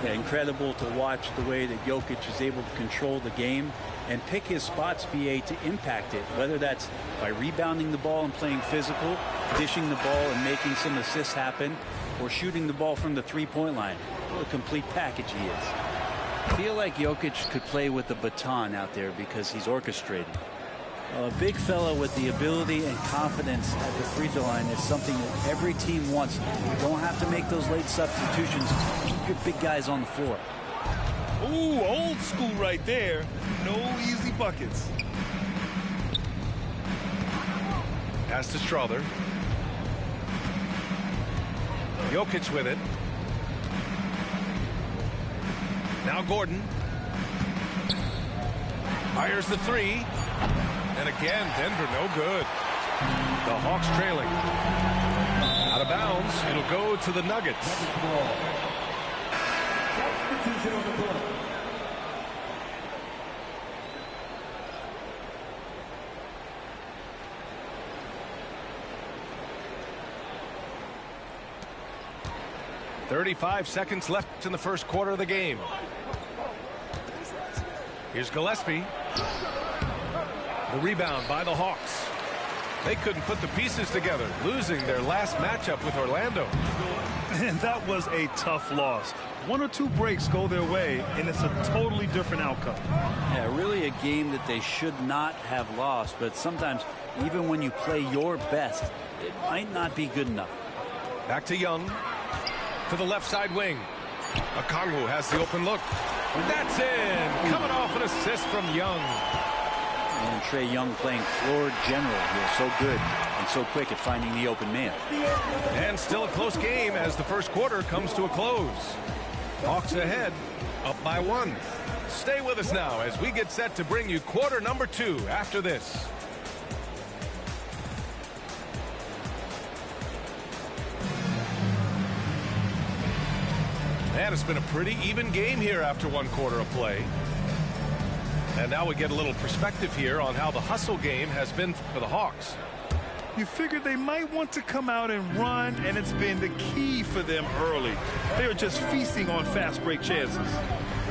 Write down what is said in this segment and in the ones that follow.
Yeah, incredible to watch the way that Jokic is able to control the game and pick his spots, BA, to impact it, whether that's by rebounding the ball and playing physical, dishing the ball and making some assists happen, or shooting the ball from the three-point line. What a complete package he is. I feel like Jokic could play with the baton out there because he's orchestrating. A big fella with the ability and confidence at the free throw line is something that every team wants. You don't have to make those late substitutions. Keep your big guys on the floor. Ooh, old school right there. No easy buckets. Pass to Strother. Jokic with it. Now Gordon. Fires the three. And again, Denver no good. The Hawks trailing. Out of bounds. It'll go to the Nuggets. Substitution on the floor. .35 seconds left in the first quarter of the game. Here's Gillespie. The rebound by the Hawks. They couldn't put the pieces together, losing their last matchup with Orlando. And that was a tough loss. One or two breaks go their way, and it's a totally different outcome. Yeah, really a game that they should not have lost, but sometimes even when you play your best, it might not be good enough. Back to Young. To the left side wing. Okongwu has the open look. That's in. Coming off an assist from Young. And Trae Young playing floor general here. So good and so quick at finding the open man. And still a close game as the first quarter comes to a close. Hawks ahead, up by 1. Stay with us now as we get set to bring you quarter number 2 after this. And it's been a pretty even game here after 1 quarter of play. And now we get a little perspective here on how the hustle game has been for the Hawks. You figured they might want to come out and run, and it's been the key for them early. They are just feasting on fast break chances.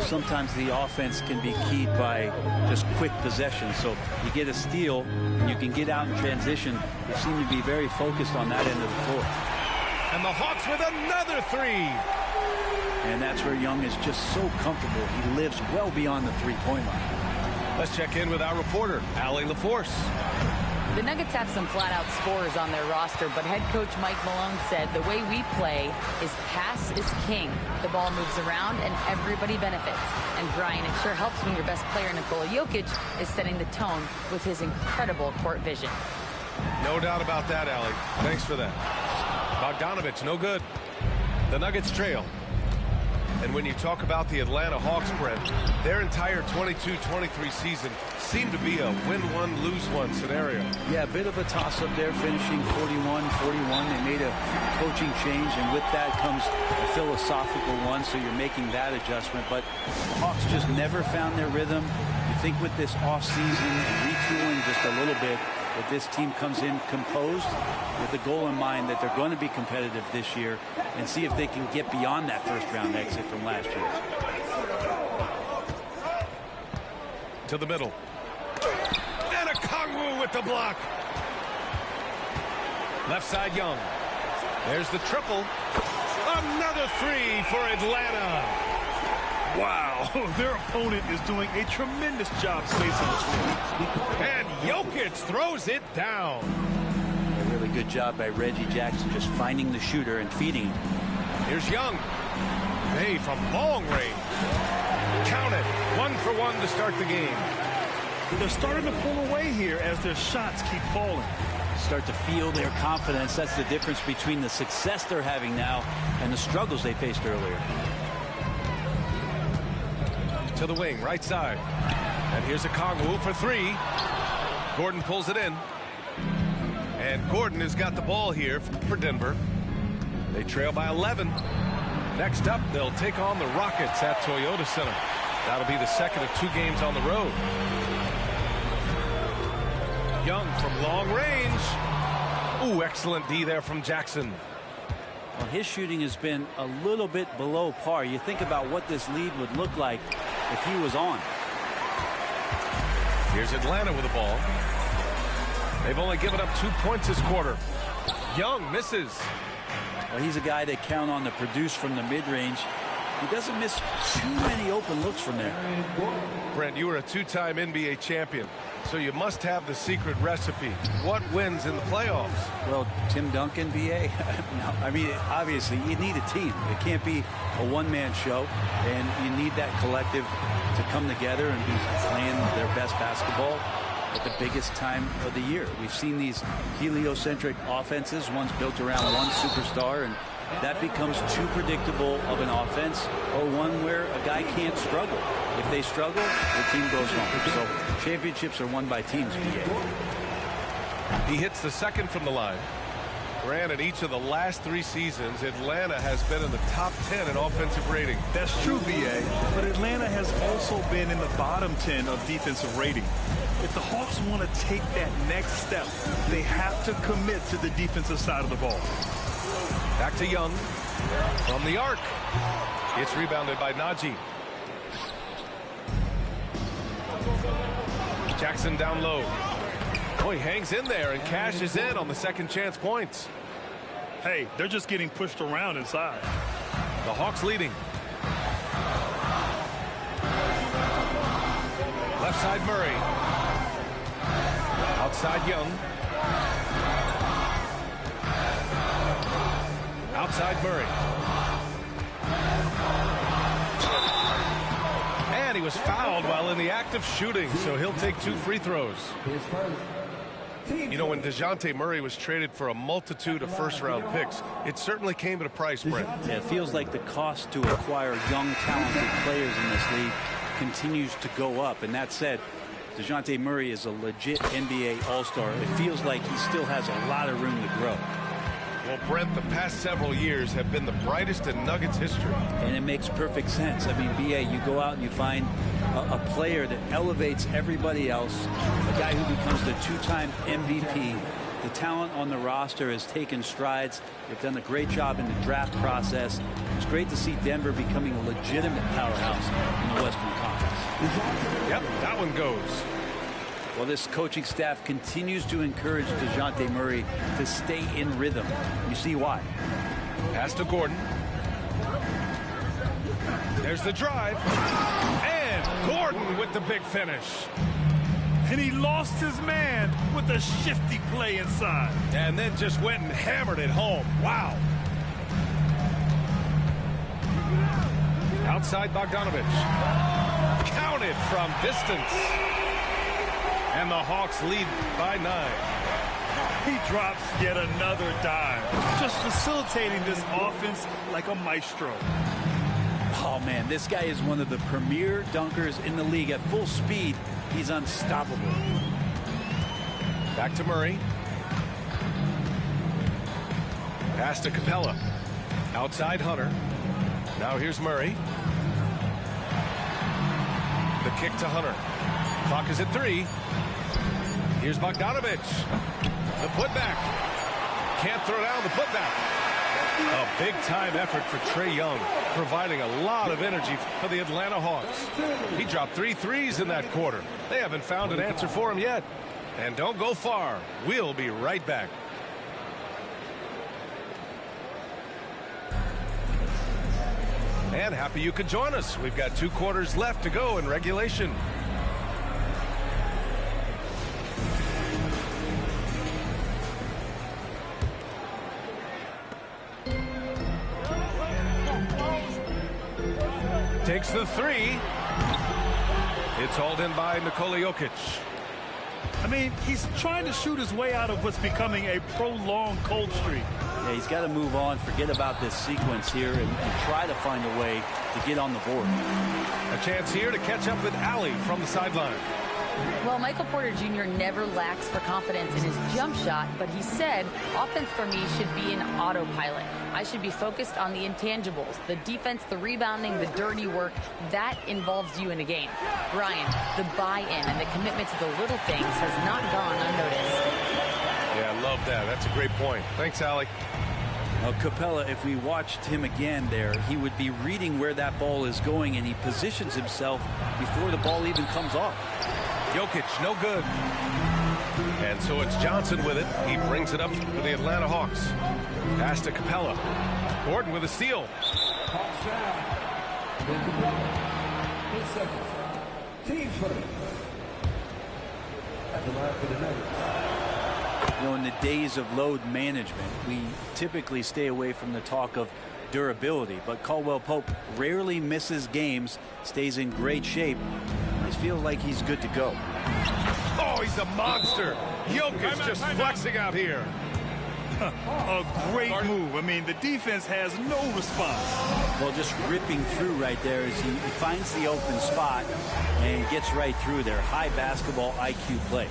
Sometimes the offense can be keyed by just quick possession. So you get a steal, and you can get out in transition. They seem to be very focused on that end of the floor. And the Hawks with another 3. And that's where Young is just so comfortable. He lives well beyond the three-point line. Let's check in with our reporter, Allie LaForce. The Nuggets have some flat-out scorers on their roster, but head coach Mike Malone said the way we play is pass is king. The ball moves around and everybody benefits. And Brian, it sure helps when your best player, Nikola Jokic, is setting the tone with his incredible court vision. No doubt about that, Allie. Thanks for that. Bogdanovich, no good. The Nuggets trail. And when you talk about the Atlanta Hawks, Brent, their entire 22-23 season seemed to be a win-one, lose-one scenario. Yeah, a bit of a toss-up there, finishing 41-41. They made a coaching change, and with that comes a philosophical one, so you're making that adjustment. But the Hawks just never found their rhythm. You think with this offseason and retooling just a little bit, that this team comes in composed with the goal in mind that they're going to be competitive this year and see if they can get beyond that first-round exit from last year. To the middle. And Okongwu with the block. Left side Young. There's the triple. Another 3 for Atlanta. Wow, their opponent is doing a tremendous job spacing the floor. And Jokic throws it down. A really good job by Reggie Jackson just finding the shooter and feeding him. Here's Young. Hey, from long range. Count it. 1 for 1 to start the game. They're starting to pull away here as their shots keep falling. Start to feel their confidence. That's the difference between the success they're having now and the struggles they faced earlier. To the wing, right side. And here's Okongwu for 3. Gordon pulls it in. And Gordon has got the ball here for Denver. They trail by 11. Next up, they'll take on the Rockets at Toyota Center. That'll be the second of 2 games on the road. Young from long range. Ooh, excellent D there from Jackson. Well, his shooting has been a little bit below par. You think about what this lead would look like if he was on. Here's Atlanta with the ball. They've only given up 2 points this quarter. Young misses. Well, he's a guy they count on to produce from the mid-range. He doesn't miss too many open looks from there. Brent, you were a 2-time NBA champion, so you must have the secret recipe. What wins in the playoffs? Well, Tim Duncan, BA? No, I mean, obviously, you need a team. It can't be a one-man show, and you need that collective to come together and be playing their best basketball at the biggest time of the year. We've seen these heliocentric offenses, one's built around one superstar, and that becomes too predictable of an offense, or one where a guy can't struggle. If they struggle, the team goes home. So championships are won by teams, BA. He hits the second from the line. Granted, each of the last 3 seasons, Atlanta has been in the top 10 in offensive rating. That's true, BA, but Atlanta has also been in the bottom 10 of defensive rating. If the Hawks want to take that next step, they have to commit to the defensive side of the ball. Back to Young from the arc. It's rebounded by Najee. Jackson down low. Oh, he hangs in there and cashes in on the second chance points. Hey, they're just getting pushed around inside. The Hawks leading. Left side Murray. Outside Young. Outside Murray. And he was fouled while in the act of shooting, so he'll take 2 free throws. You know, when DeJounte Murray was traded for a multitude of first-round picks, it certainly came at a price, Brent. Yeah, it feels like the cost to acquire young, talented players in this league continues to go up. And that said, DeJounte Murray is a legit NBA All-Star. It feels like he still has a lot of room to grow. Well, Brent, the past several years have been the brightest in Nuggets history. And it makes perfect sense. I mean, BA, you go out and you find a player that elevates everybody else, a guy who becomes the 2-time MVP. The talent on the roster has taken strides. They've done a great job in the draft process. It's great to see Denver becoming a legitimate powerhouse in the Western Conference. Yep, that one goes. Well, this coaching staff continues to encourage DeJounte Murray to stay in rhythm. You see why. Pass to Gordon. There's the drive. And Gordon with the big finish. And he lost his man with a shifty play inside. And then just went and hammered it home. Wow. Outside Bogdanovich. Counted from distance. And the Hawks lead by 9. He drops yet another dime, just facilitating this offense like a maestro. Oh, man, this guy is one of the premier dunkers in the league. At full speed, he's unstoppable. Back to Murray. Pass to Capella. Outside Hunter. Now here's Murray. The kick to Hunter. Clock is at 3. Here's Bogdanovich. The putback. Can't throw down the putback. A big-time effort for Trae Young, providing a lot of energy for the Atlanta Hawks. He dropped 3 threes in that quarter. They haven't found an answer for him yet. And don't go far. We'll be right back. And happy you could join us. We've got 2 quarters left to go in regulation. Takes the 3. It's hauled in by Nikola Jokic. I mean, he's trying to shoot his way out of what's becoming a prolonged cold streak. Yeah, he's got to move on, forget about this sequence here, and try to find a way to get on the board. A chance here to catch up with Allie from the sideline. Well, Michael Porter Jr. never lacks for confidence in his jump shot, but he said, offense for me should be an autopilot. I should be focused on the intangibles, the defense, the rebounding, the dirty work. That involves you in a game. Brian, the buy-in and the commitment to the little things has not gone unnoticed. Yeah, I love that. That's a great point. Thanks, Allie. Capella, if we watched him again there, he would be reading where that ball is going, and he positions himself before the ball even comes off. Jokic, no good. And so it's Johnson with it. He brings it up for the Atlanta Hawks. Pass to Capella. Gordon with a steal. Team first. At the line for the Nuggets. You know, in the days of load management, we typically stay away from the talk of durability, but Caldwell Pope rarely misses games, stays in great shape. I feel like he's good to go. Oh, he's a monster. Jokic just flexing out here. A great move. I mean, the defense has no response. Well, just ripping through right there as he finds the open spot and gets right through there. High basketball IQ play.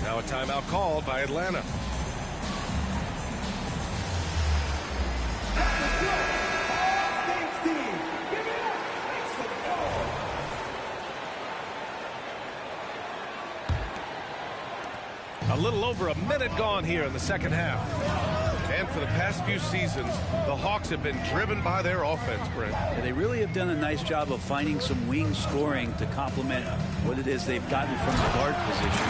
Now a timeout called by Atlanta. A little over a minute gone here in the second half. And for the past few seasons, the Hawks have been driven by their offense, Brent. Yeah, they really have done a nice job of finding some wing scoring to complement what it is they've gotten from the guard position.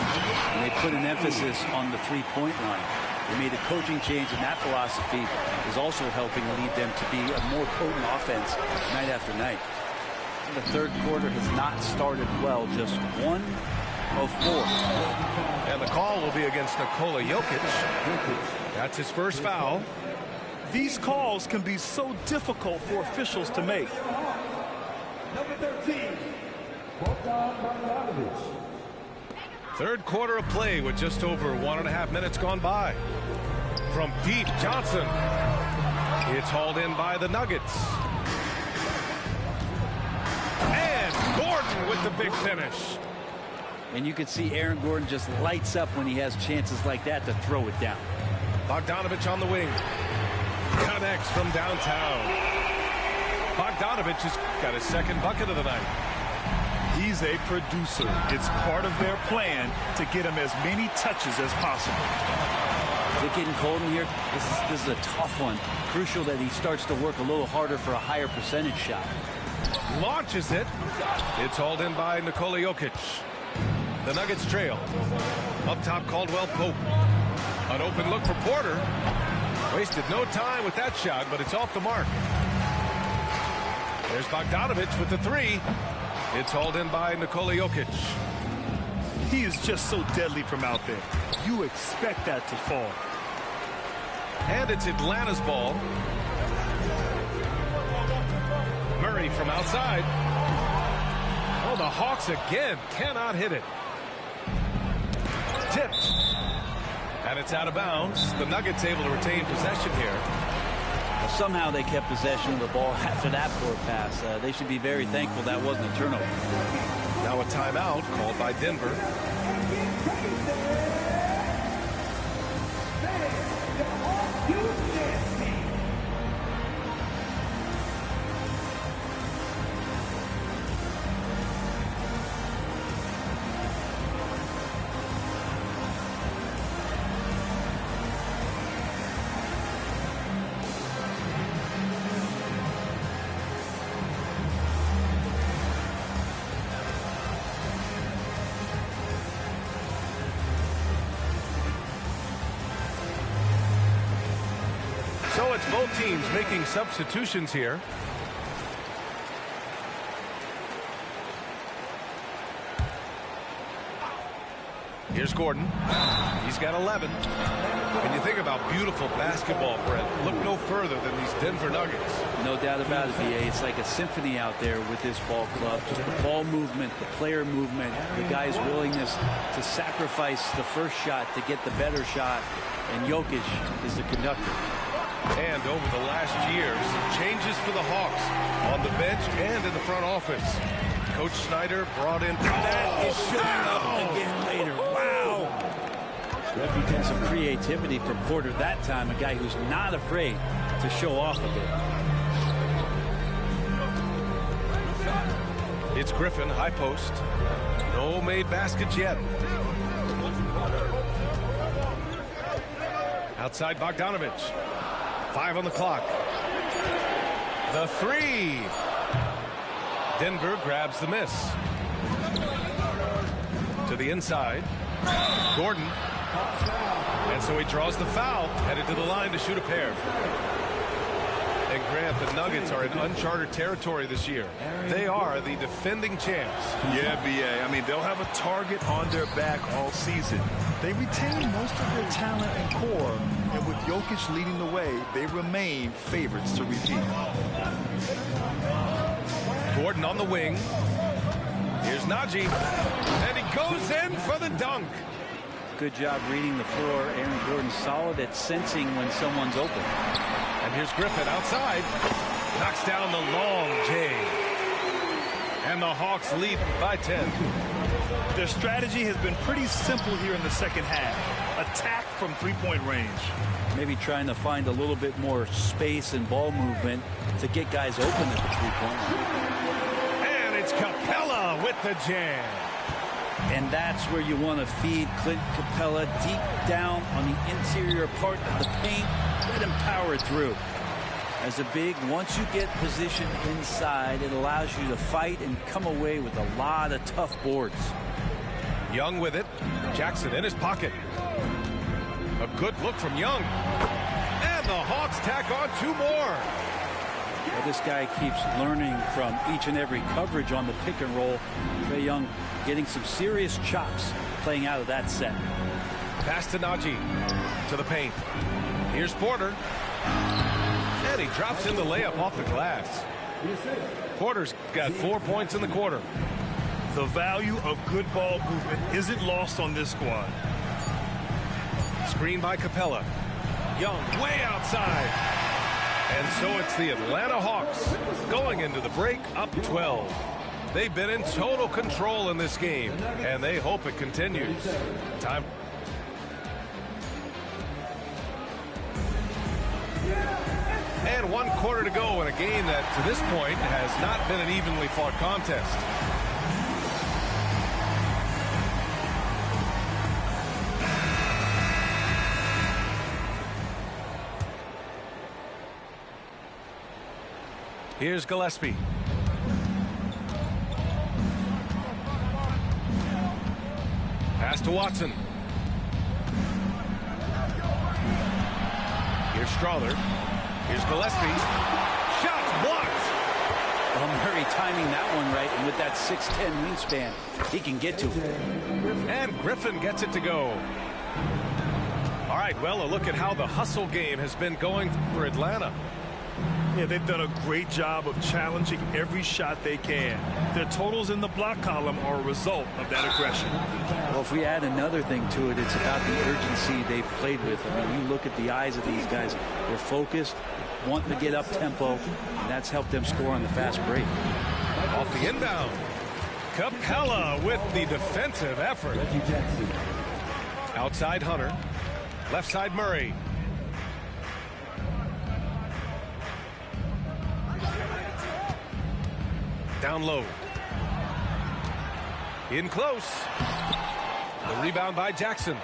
And they put an emphasis on the three-point line. They made a coaching change, and that philosophy is also helping lead them to be a more potent offense night after night. The third quarter has not started well, just 1 of 4. And the call will be against Nikola Jokic. That's his first foul. These calls can be so difficult for officials to make. Number 13, Bogdanović. Third quarter of play with just over 1.5 minutes gone by. From deep, Johnson. It's hauled in by the Nuggets. And Gordon with the big finish. And you can see Aaron Gordon just lights up when he has chances like that to throw it down. Bogdanović on the wing. Connects from downtown. Bogdanović has got his second bucket of the night. He's a producer. It's part of their plan to get him as many touches as possible. Is it getting cold in here? This is a tough one. Crucial that he starts to work a little harder for a higher percentage shot. Launches it. It's hauled in by Nikola Jokic. The Nuggets trail. Up top, Caldwell Pope. An open look for Porter. Wasted no time with that shot, but it's off the mark. There's Bogdanović with the three. It's hauled in by Nikola Jokic. He is just so deadly from out there. You expect that to fall. And it's Atlanta's ball. Murray from outside. Oh, the Hawks again cannot hit it. Tipped. And it's out of bounds. The Nuggets able to retain possession here. Well, somehow they kept possession of the ball after that poor pass. They should be very thankful that wasn't a turnover. Now a timeout called by Denver. So it's both teams making substitutions here. Here's Gordon. He's got 11. When you think about beautiful basketball, Brent, look no further than these Denver Nuggets. No doubt about it, VA. It's like a symphony out there with this ball club. Just the ball movement, the player movement, the guy's willingness to sacrifice the first shot to get the better shot. And Jokic is the conductor. And over the last years, changes for the Hawks on the bench and in the front office. Coach Snyder brought in. That is showing up again later. Wow. And some creativity from Porter that time. A guy who's not afraid to show off a bit. It's Griffin, high post. No made baskets yet. Outside Bogdanović. 5 on the clock. The three. Denver grabs the miss. To the inside. Gordon. And so he draws the foul. Headed to the line to shoot a pair. And Grant, the Nuggets are in uncharted territory this year. They are the defending champs. Yeah, B.A. I mean, they'll have a target on their back all season. They retain most of their talent and core, and with Jokic leading the way, they remain favorites to repeat. Gordon on the wing. Here's Najee. And he goes in for the dunk. Good job reading the floor. Aaron Gordon solid at sensing when someone's open. And here's Griffin outside. Knocks down the long J. And the Hawks lead by 10. Their strategy has been pretty simple here in the second half. Attack from three-point range. Maybe trying to find a little bit more space and ball movement to get guys open at the three-point line. And it's Capella with the jam. And that's where you want to feed Clint Capella deep down on the interior part of the paint. Let him power through. As a big, once you get positioned inside, it allows you to fight and come away with a lot of tough boards. Young with it. Jackson in his pocket. A good look from Young. And the Hawks tack on 2 more. Well, this guy keeps learning from each and every coverage on the pick and roll. Trae Young getting some serious chops playing out of that set. Pass to Najee. To the paint. Here's Porter. And he drops in the layup off the glass. Porter's got 4 points in the quarter. The value of good ball movement isn't lost on this squad. Screen by Capella. Young way outside. And so it's the Atlanta Hawks going into the break up 12. They've been in total control in this game, and they hope it continues. Time. And 1 quarter to go in a game that, to this point, has not been an evenly fought contest. Here's Gillespie. Pass to Watson. Here's Strother. Here's Gillespie. Shots blocked. Well, Murray timing that one right, and with that 6'10" wingspan, he can get to it. And Griffin gets it to go. All right, well, a look at how the hustle game has been going for Atlanta. Yeah, they've done a great job of challenging every shot they can. Their totals in the block column are a result of that aggression. Well, if we add another thing to it, it's about the urgency they've played with. I mean, you look at the eyes of these guys. They're focused, wanting to get up tempo, and that's helped them score on the fast break. Off the inbound. Capella with the defensive effort. Outside Hunter. Left side Murray. Down low. In close. The rebound by Jackson.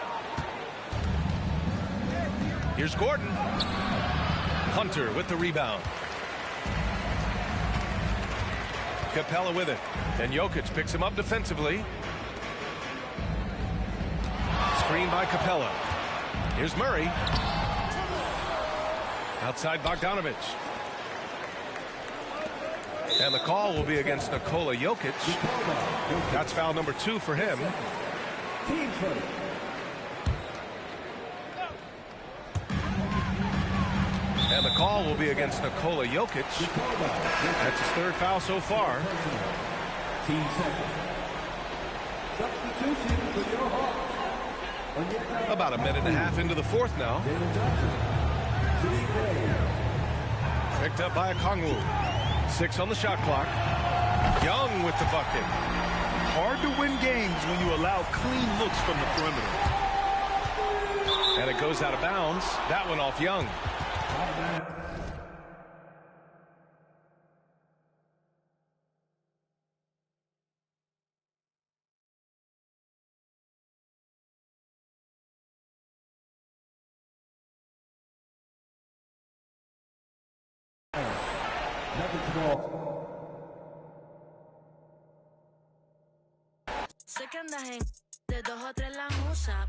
Here's Gordon. Hunter with the rebound. Capella with it. And Jokic picks him up defensively. Screen by Capella. Here's Murray. Outside Bogdanovich. And the call will be against Nikola Jokic. That's foul number 2 for him. And the call will be against Nikola Jokic. That's his 3rd foul so far. About a minute and a half into the 4th now. Picked up by Okongwu. 6 on the shot clock. Young with the bucket. Hard to win games when you allow clean looks from the perimeter. And it goes out of bounds. That one off Young. ball. Sé que andas en de 2 o 3 las usa.